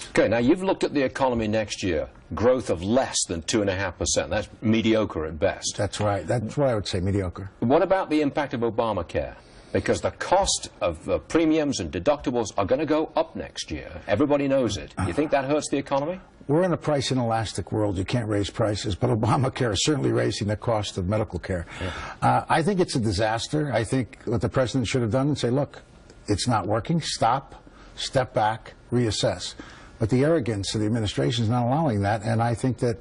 Congress. Okay, now you've looked at the economy next year. Growth of less than 2.5%. That's mediocre at best. That's right. That's what I would say, mediocre. What about the impact of Obamacare? Because the cost of premiums and deductibles are going to go up next year. Everybody knows it. Do you think that hurts the economy? We're in a price inelastic world. You can't raise prices, but Obamacare is certainly raising the cost of medical care. Yeah. I think it's a disaster. I think what the president should have done is say, look, it's not working. Stop, step back, reassess. But the arrogance of the administration is not allowing that, and I think that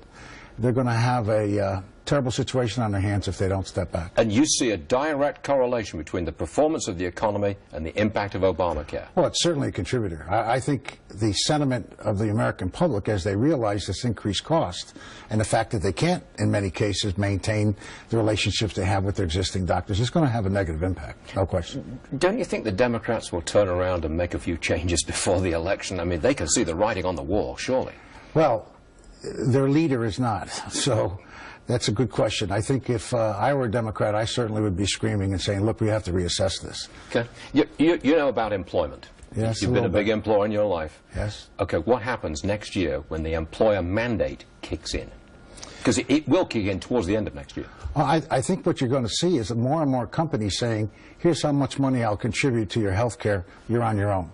they're going to have a terrible situation on their hands if they don't step back. And you see a direct correlation between the performance of the economy and the impact of Obamacare? Well, it's certainly a contributor. I think the sentiment of the American public as they realize this increased cost and the fact that they can't, in many cases, maintain the relationships they have with their existing doctors is going to have a negative impact, no question. Don't you think the Democrats will turn around and make a few changes before the election? I mean, they can see the writing on the wall, surely. Well, their leader is not, so that's a good question. I think if I were a Democrat, I certainly would be screaming and saying, look, we have to reassess this. Okay. You know about employment. Yes, You've been a big employer in your life. Yes. Okay, what happens next year when the employer mandate kicks in? Because it will kick in towards the end of next year. Well, I think what you're going to see is more and more companies saying, here's how much money I'll contribute to your health care, you're on your own.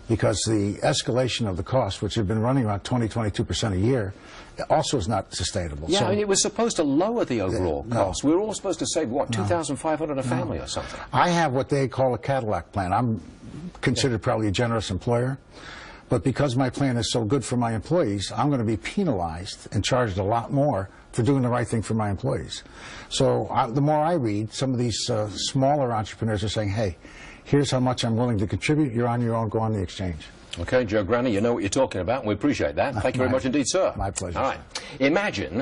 Because the escalation of the costs, which have been running around 22% a year, also is not sustainable. Yeah, so, I mean, it was supposed to lower the overall cost. We were all supposed to save, what, $2,500 a family or something? I have what they call a Cadillac plan. I'm considered probably a generous employer, but because my plan is so good for my employees, I'm going to be penalized and charged a lot more for doing the right thing for my employees. So the more I read, some of these smaller entrepreneurs are saying, hey, here's how much I'm willing to contribute. You're on your own. Go on the exchange. Okay, Joe Granny, you know what you're talking about, and we appreciate that. Thank you very much indeed, sir. My pleasure. All right. Imagine